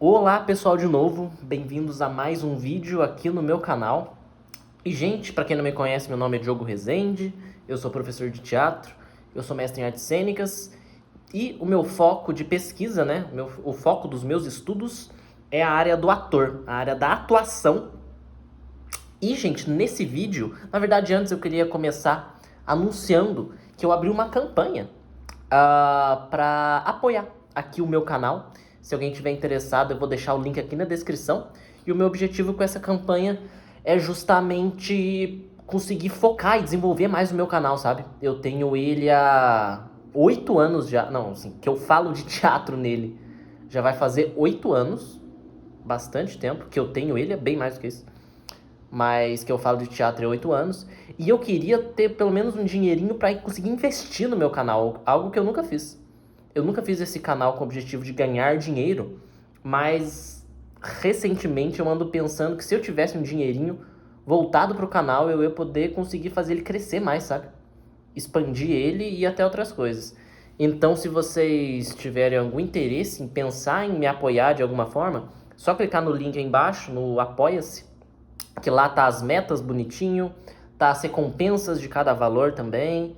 Olá pessoal de novo, bem-vindos a mais um vídeo aqui no meu canal. E gente, para quem não me conhece, meu nome é Diogo Rezende, eu sou professor de teatro, eu sou mestre em artes cênicas e o meu foco de pesquisa, né, o foco dos meus estudos é a área do ator, a área da atuação. E gente, nesse vídeo, na verdade antes eu queria começar anunciando que eu abri uma campanha para apoiar aqui o meu canal. Se alguém tiver interessado, eu vou deixar o link aqui na descrição. E o meu objetivo com essa campanha é justamente conseguir focar e desenvolver mais o meu canal, sabe? Eu tenho ele há 8 anos já. Não, assim, que eu falo de teatro nele. Já vai fazer 8 anos. Bastante tempo que eu tenho ele, é bem mais do que isso. Mas que eu falo de teatro há 8 anos. E eu queria ter pelo menos um dinheirinho para conseguir investir no meu canal. Algo que eu nunca fiz. Eu nunca fiz esse canal com o objetivo de ganhar dinheiro, mas recentemente eu ando pensando que se eu tivesse um dinheirinho voltado pro canal, eu ia poder conseguir fazer ele crescer mais, sabe? Expandir ele e até outras coisas. Então, se vocês tiverem algum interesse em pensar em me apoiar de alguma forma, só clicar no link aí embaixo, no Apoia-se, que lá tá as metas bonitinho, tá as recompensas de cada valor também.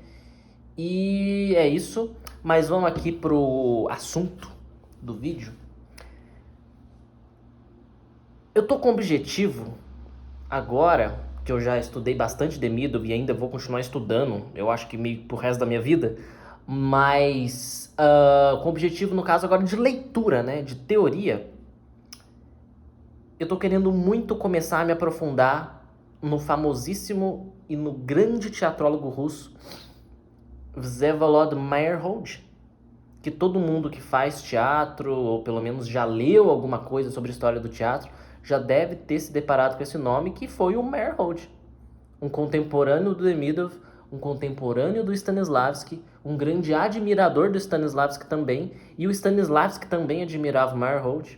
E é isso, mas vamos aqui pro assunto do vídeo. Eu tô com o objetivo agora, que eu já estudei bastante Demidov e ainda vou continuar estudando, eu acho que meio pro resto da minha vida, mas com o objetivo, no caso agora, de leitura, né, de teoria. Eu tô querendo muito começar a me aprofundar no famosíssimo e no grande teatrólogo russo Vsevolod Meyerhold, que todo mundo que faz teatro, ou pelo menos já leu alguma coisa sobre a história do teatro, já deve ter se deparado com esse nome, que foi o Meyerhold, um contemporâneo do Demidov, um contemporâneo do Stanislavski, um grande admirador do Stanislavski também, e o Stanislavski também admirava o Meyerhold.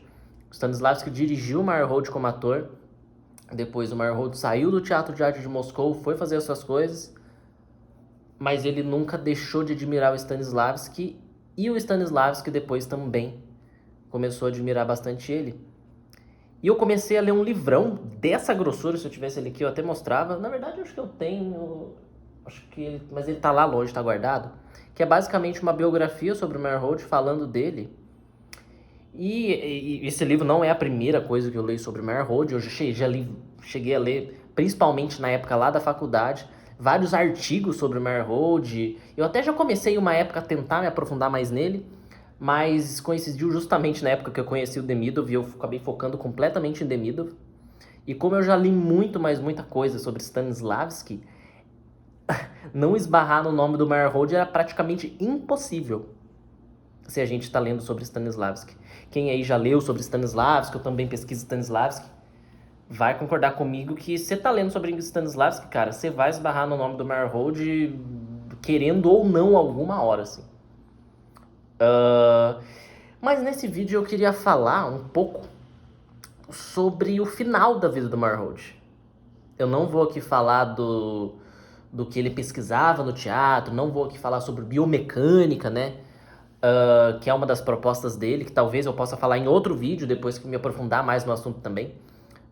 O Stanislavski dirigiu o Meyerhold como ator, depois o Meyerhold saiu do Teatro de Arte de Moscou, foi fazer as suas coisas, mas ele nunca deixou de admirar o Stanislavski, e o Stanislavski depois também começou a admirar bastante ele. E eu comecei a ler um livrão dessa grossura, se eu tivesse ele aqui eu até mostrava. Na verdade eu acho que eu tenho, acho que ele, mas ele tá lá longe, tá guardado, que é basicamente uma biografia sobre o Meyerhold, falando dele. E esse livro não é a primeira coisa que eu leio sobre Meyerhold. Eu cheguei a ler, principalmente na época lá da faculdade, vários artigos sobre Meyerhold. Eu até já comecei uma época a tentar me aprofundar mais nele, mas coincidiu justamente na época que eu conheci o Demidov e eu acabei focando completamente em Demidov. E como eu já li muito, mais muita coisa sobre Stanislavski, não esbarrar no nome do Meyerhold era praticamente impossível se a gente está lendo sobre Stanislavski. Quem aí já leu sobre Stanislavski, eu também pesquiso Stanislavski, vai concordar comigo que você tá lendo sobre Stanislavski, cara, você vai esbarrar no nome do Meyerhold querendo ou não alguma hora, assim. Mas nesse vídeo eu queria falar um pouco sobre o final da vida do Meyerhold. Eu não vou aqui falar do que ele pesquisava no teatro, não vou aqui falar sobre biomecânica, né? Que é uma das propostas dele, que talvez eu possa falar em outro vídeo depois que me aprofundar mais no assunto também,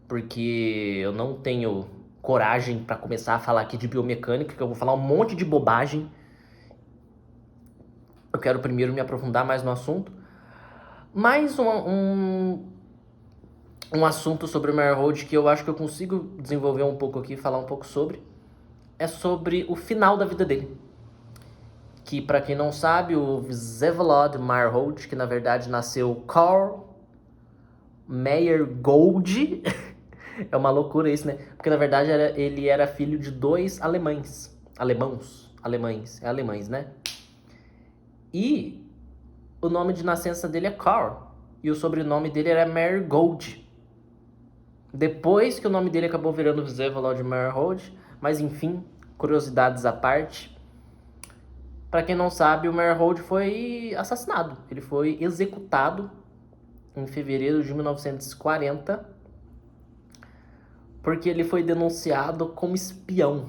porque eu não tenho coragem para começar a falar aqui de biomecânica, que eu vou falar um monte de bobagem. Eu quero primeiro me aprofundar mais no assunto. Mais um assunto sobre o Meyerhold que eu acho que eu consigo desenvolver um pouco aqui, falar um pouco sobre, é sobre o final da vida dele. Que, para quem não sabe, o Vsevolod Meyerhold, que na verdade nasceu Karl Meyergold, é uma loucura isso, né? Porque na verdade ele era filho de dois alemães, né? E o nome de nascença dele é Karl, e o sobrenome dele era Meyergold. Depois que o nome dele acabou virando Vsevolod Meyerhold, mas enfim, curiosidades à parte. Para quem não sabe, o Meyerhold foi assassinado. Ele foi executado em fevereiro de 1940 porque ele foi denunciado como espião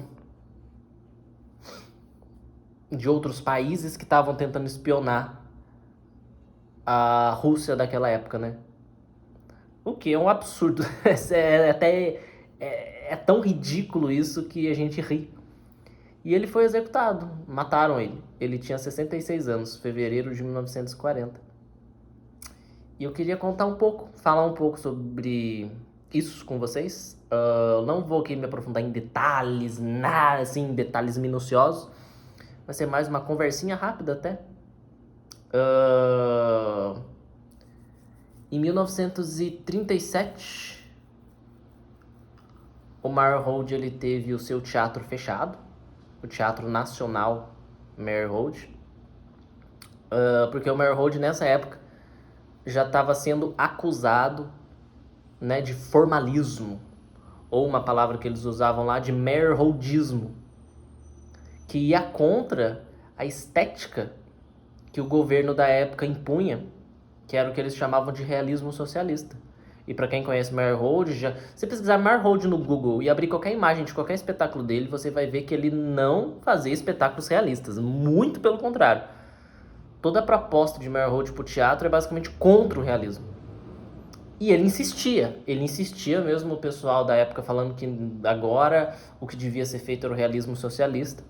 de outros países que estavam tentando espionar a Rússia daquela época, né? O que é um absurdo. É até é tão ridículo isso que a gente ri. E ele foi executado, mataram ele. Ele tinha 66 anos, fevereiro de 1940. E eu queria contar um pouco, falar um pouco sobre isso com vocês. Eu não vou aqui me aprofundar em detalhes, nada assim, detalhes minuciosos. Vai ser mais uma conversinha rápida até. Em 1937, o Meyerhold ele teve o seu teatro fechado, o Teatro Nacional Meyerhold, porque o Meyerhold nessa época já estava sendo acusado, né, de formalismo, ou uma palavra que eles usavam lá de Meyerholdismo, que ia contra a estética que o governo da época impunha, que era o que eles chamavam de realismo socialista. E para quem conhece Meyerhold, se pesquisar Meyerhold no Google e abrir qualquer imagem de qualquer espetáculo dele, você vai ver que ele não fazia espetáculos realistas, muito pelo contrário. Toda a proposta de Meyerhold para o teatro é basicamente contra o realismo. E ele insistia mesmo, o pessoal da época falando que agora o que devia ser feito era o realismo socialista.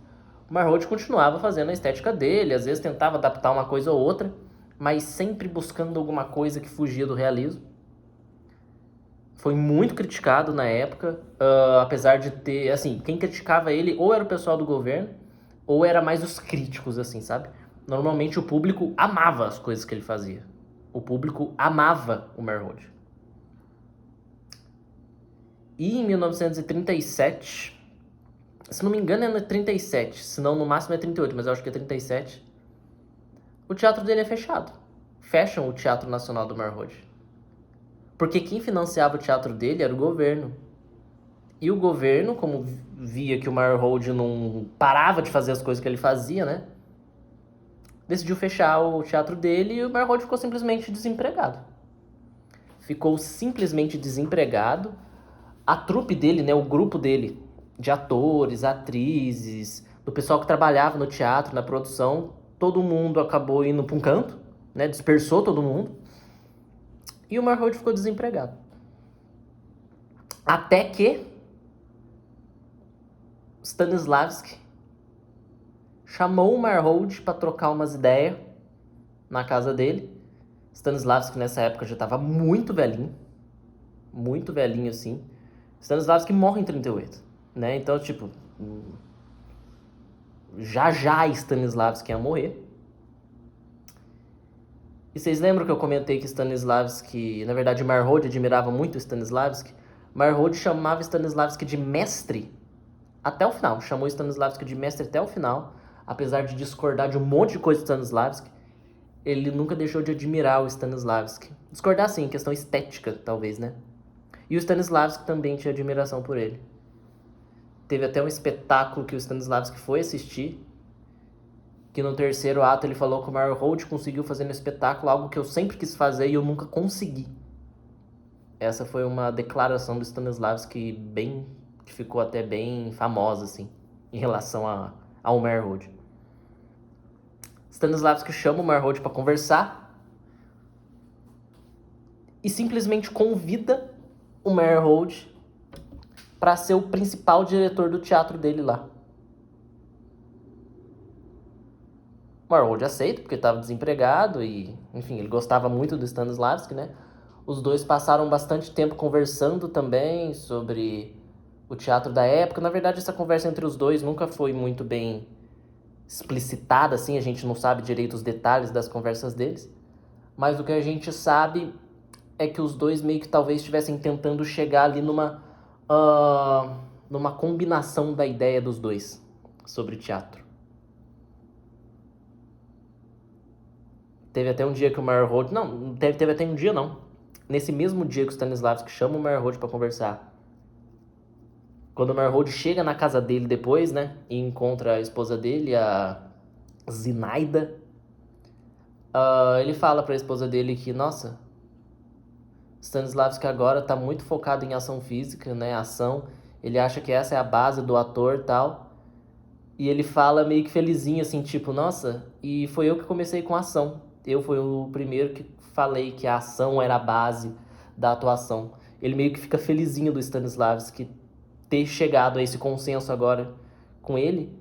O Meyerhold continuava fazendo a estética dele, às vezes tentava adaptar uma coisa ou outra, mas sempre buscando alguma coisa que fugia do realismo. Foi muito criticado na época, apesar de ter, assim, quem criticava ele ou era o pessoal do governo, ou era mais os críticos, assim, sabe? Normalmente o público amava as coisas que ele fazia. O público amava o Meyerhold. E em 1937, se não me engano é no 37, se não no máximo é 38, mas eu acho que é 37, o teatro dele é fechado. Fecham o Teatro Nacional do Meyerhold. Porque quem financiava o teatro dele era o governo. E o governo, como via que o Meyerhold não parava de fazer as coisas que ele fazia, né? Decidiu fechar o teatro dele e o Meyerhold ficou simplesmente desempregado. Ficou simplesmente desempregado. A trupe dele, né, o grupo dele, de atores, atrizes, do pessoal que trabalhava no teatro, na produção, todo mundo acabou indo para um canto, né, dispersou todo mundo. E o Meyerhold ficou desempregado. Até que Stanislavski chamou o Meyerhold para trocar umas ideias na casa dele. Stanislavski nessa época já estava muito velhinho assim. Stanislavski morre em 38, né? Então, tipo, já Stanislavski ia morrer. E vocês lembram que eu comentei que Stanislavski, na verdade, Meyerhold admirava muito Stanislavski? Meyerhold chamava Stanislavski de mestre até o final, chamou Stanislavski de mestre até o final, apesar de discordar de um monte de coisa de Stanislavski, ele nunca deixou de admirar o Stanislavski. Discordar sim, questão estética, talvez, né? E o Stanislavski também tinha admiração por ele. Teve até um espetáculo que o Stanislavski foi assistir, que no terceiro ato ele falou que o Meyerhold conseguiu fazer no espetáculo algo que eu sempre quis fazer e eu nunca consegui. Essa foi uma declaração do Stanislavski que ficou até bem famosa, assim, em relação ao Meyerhold. Stanislavski chama o Meyerhold para conversar e simplesmente convida o Meyerhold para ser o principal diretor do teatro dele lá. O Meyerhold aceita, porque estava desempregado e, enfim, ele gostava muito do Stanislavski, né? Os dois passaram bastante tempo conversando também sobre o teatro da época. Na verdade, essa conversa entre os dois nunca foi muito bem explicitada, assim, a gente não sabe direito os detalhes das conversas deles. Mas o que a gente sabe é que os dois meio que talvez estivessem tentando chegar ali numa combinação da ideia dos dois sobre teatro. Teve até um dia que o Meyerhold... Não, teve até um dia não. Nesse mesmo dia que o Stanislavski chama o Meyerhold para conversar. Quando o Meyerhold chega na casa dele depois, né? E encontra a esposa dele, a Zinaida. Ele fala para a esposa dele que, nossa, Stanislavski agora tá muito focado em ação física, né? Ação. Ele acha que essa é a base do ator e tal. E ele fala meio que felizinho, assim, tipo, nossa, e foi eu que comecei com ação. Eu fui o primeiro que falei que a ação era a base da atuação. Ele meio que fica felizinho do Stanislavski ter chegado a esse consenso agora com ele.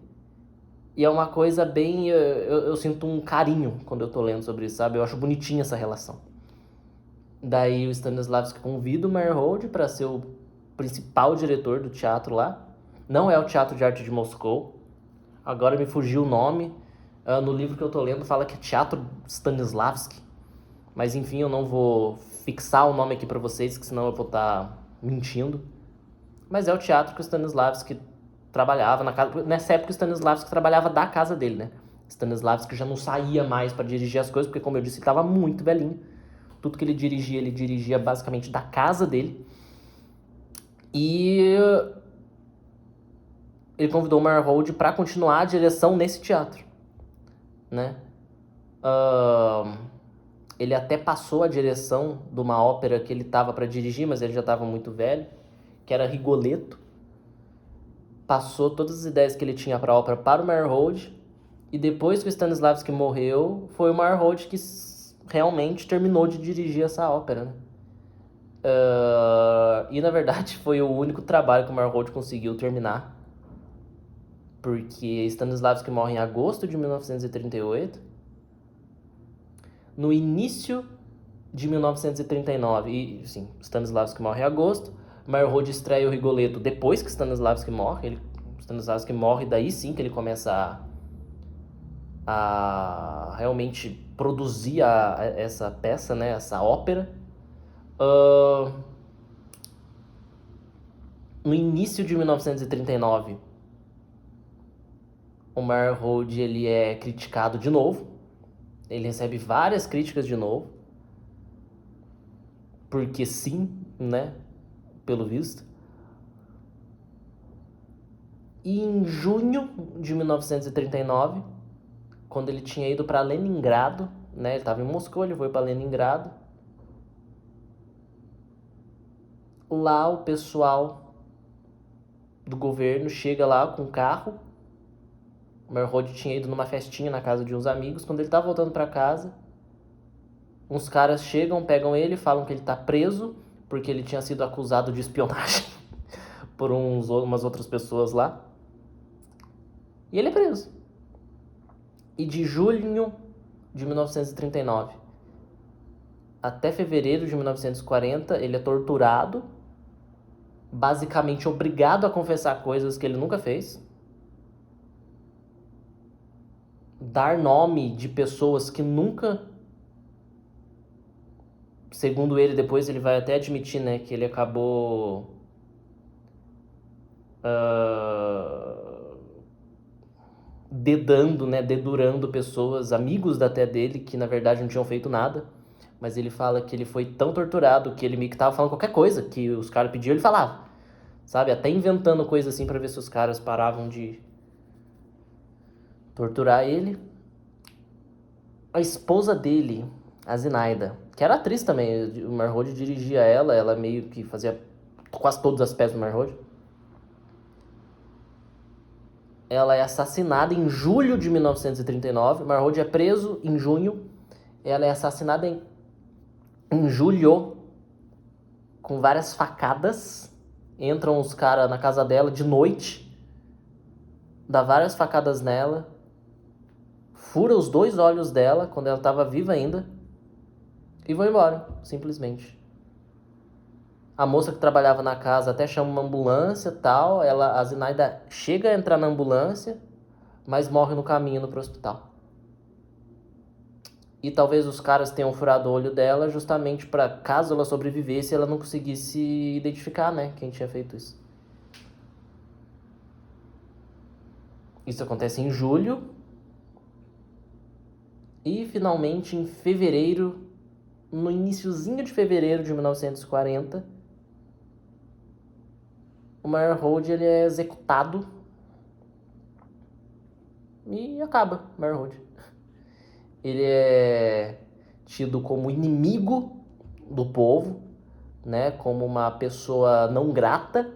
E é uma coisa bem... Eu sinto um carinho quando eu tô lendo sobre isso, sabe? Eu acho bonitinha essa relação. Daí o Stanislavski convida o Meyerhold para ser o principal diretor do teatro lá. Não é o Teatro de Arte de Moscou. Agora me fugiu o nome. No livro que eu tô lendo fala que é Teatro Stanislavski. Mas enfim, eu não vou fixar o nome aqui para vocês, que senão eu vou estar mentindo. Mas é o teatro que o Stanislavski trabalhava na casa. Nessa época o Stanislavski trabalhava da casa dele, né? Stanislavski já não saía mais para dirigir as coisas, porque como eu disse, ele estava muito velhinho. Tudo que ele dirigia basicamente da casa dele. E ele convidou o Meyerhold para continuar a direção nesse teatro, né? Ele até passou a direção de uma ópera que ele estava para dirigir, mas ele já estava muito velho, que era Rigoletto. Passou todas as ideias que ele tinha para a ópera para o Meyerhold, e depois que o Stanislavski morreu, foi o Meyerhold que realmente terminou de dirigir essa ópera, né? E na verdade foi o único trabalho que o Meyerhold conseguiu terminar, porque Stanislavski morre em agosto de 1938. No início de 1939, e sim, Stanislavski morre em agosto, Meyerhold estreia o Rigoletto depois que Stanislavski morre. Stanislavski morre, daí sim que ele começa a realmente produzir essa peça, né, essa ópera. No início de 1939, o Meyerhold ele é criticado de novo. Ele recebe várias críticas de novo. Porque sim, né? Pelo visto. E em junho de 1939, quando ele tinha ido para Leningrado, né? Ele estava em Moscou, ele foi para Leningrado. Lá o pessoal do governo chega lá com um carro. O Meyerhold tinha ido numa festinha na casa de uns amigos. Quando ele tá voltando para casa, uns caras chegam, pegam ele, falam que ele tá preso porque ele tinha sido acusado de espionagem por umas outras pessoas lá. E ele é preso. E de junho de 1939 até fevereiro de 1940, ele é torturado, basicamente obrigado a confessar coisas que ele nunca fez. Dar nome de pessoas que nunca... Segundo ele, depois ele vai até admitir, né, que ele acabou dedurando pessoas, amigos até dele, que na verdade não tinham feito nada. Mas ele fala que ele foi tão torturado que ele meio que tava falando qualquer coisa que os caras pediam, ele falava. Sabe? Até inventando coisa assim pra ver se os caras paravam de torturar ele. A esposa dele, a Zinaida, que era atriz também, o Meyerhold dirigia ela meio que fazia quase todas as peças do Meyerhold. Ela é assassinada em julho de 1939, o Meyerhold é preso em junho, ela é assassinada em julho, com várias facadas. Entram os caras na casa dela de noite, dá várias facadas nela, fura os 2 olhos dela quando ela estava viva ainda e vão embora, simplesmente. A moça que trabalhava na casa até chama uma ambulância e tal. A Zinaida chega a entrar na ambulância, mas morre no caminho pro hospital. E talvez os caras tenham furado o olho dela justamente para, caso ela sobrevivesse, ela não conseguisse identificar, né, quem tinha feito isso. Isso acontece em julho. E finalmente em fevereiro, no iniciozinho de fevereiro de 1940, o Meyerhold ele é executado e acaba o Meyerhold. Ele é tido como inimigo do povo, né, como uma pessoa não grata.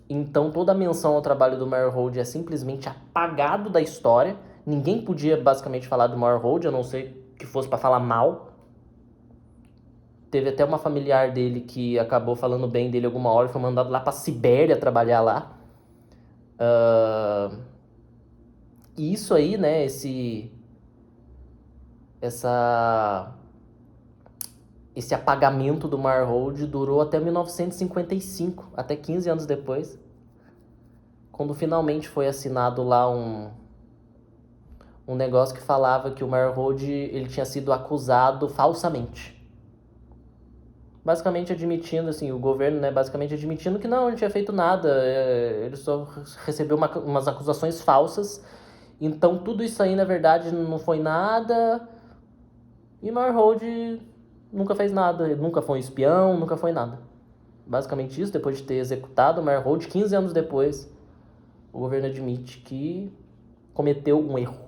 Então toda a menção ao trabalho do Meyerhold é simplesmente apagado da história. Ninguém podia basicamente falar do Meyerhold, a não ser que fosse para falar mal. Teve até uma familiar dele que acabou falando bem dele alguma hora e foi mandado lá pra Sibéria trabalhar lá. E isso aí, né, esse apagamento do Marhold durou até 1955, até 15 anos depois, quando finalmente foi assinado lá um negócio que falava que o Marhold ele tinha sido acusado falsamente. Basicamente admitindo, assim, o governo, né, basicamente admitindo que não, ele tinha feito nada, ele só recebeu umas acusações falsas, então tudo isso aí, na verdade, não foi nada, e Marhold nunca fez nada, ele nunca foi um espião, nunca foi nada. Basicamente isso, depois de ter executado o Marhold, 15 anos depois, o governo admite que cometeu um erro.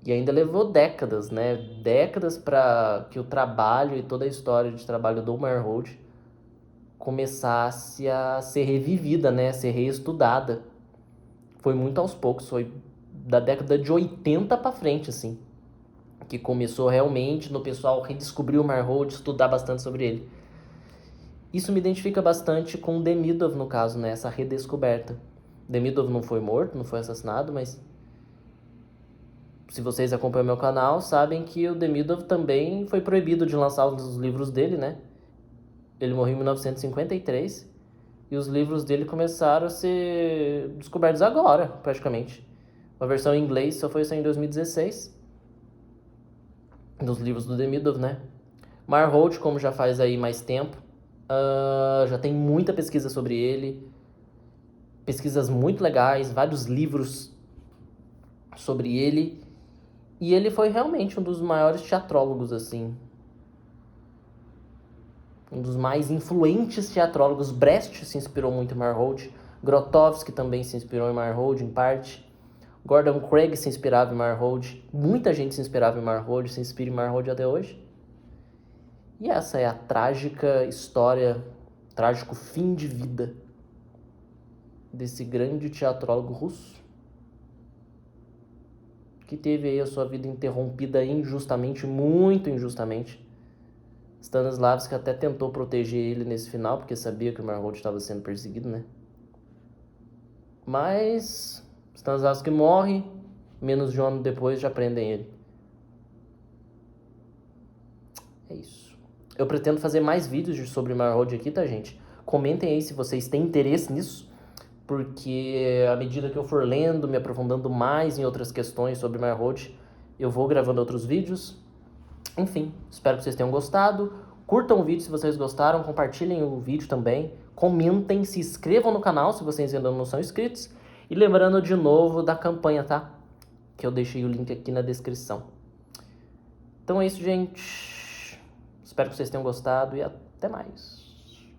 E ainda levou décadas, né? Décadas para que o trabalho e toda a história de trabalho do Marhold começasse a ser revivida, né? A ser reestudada. Foi muito aos poucos, foi da década de 80 para frente, assim, que começou realmente no pessoal redescobrir o Marhold, estudar bastante sobre ele. Isso me identifica bastante com o Demidov, no caso, né? Essa redescoberta. Demidov não foi morto, não foi assassinado, mas se vocês acompanham meu canal, sabem que o Demidov também foi proibido de lançar os livros dele, né? Ele morreu em 1953 e os livros dele começaram a ser descobertos agora, praticamente. A versão em inglês só foi sair em 2016, dos livros do Demidov, né? Marhold, como já faz aí mais tempo, já tem muita pesquisa sobre ele, pesquisas muito legais, vários livros sobre ele. E ele foi realmente um dos maiores teatrólogos, assim. Um dos mais influentes teatrólogos. Brecht se inspirou muito em Marhold. Grotowski também se inspirou em Marhold, em parte. Gordon Craig se inspirava em Marhold. Muita gente se inspirava em Marhold, se inspira em Marhold até hoje. E essa é a trágica história, trágico fim de vida desse grande teatrólogo russo, que teve aí a sua vida interrompida injustamente, muito injustamente. Stanislavski até tentou proteger ele nesse final, porque sabia que o Marhold estava sendo perseguido, né? Mas Stanislavski morre, menos de um ano depois já prendem ele. É isso. Eu pretendo fazer mais vídeos sobre Marhold aqui, tá, gente? Comentem aí se vocês têm interesse nisso, porque à medida que eu for lendo, me aprofundando mais em outras questões sobre Marhold, eu vou gravando outros vídeos. Enfim, espero que vocês tenham gostado. Curtam o vídeo se vocês gostaram, compartilhem o vídeo também, comentem, se inscrevam no canal se vocês ainda não são inscritos. E lembrando de novo da campanha, tá? Que eu deixei o link aqui na descrição. Então é isso, gente. Espero que vocês tenham gostado e até mais.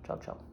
Tchau, tchau.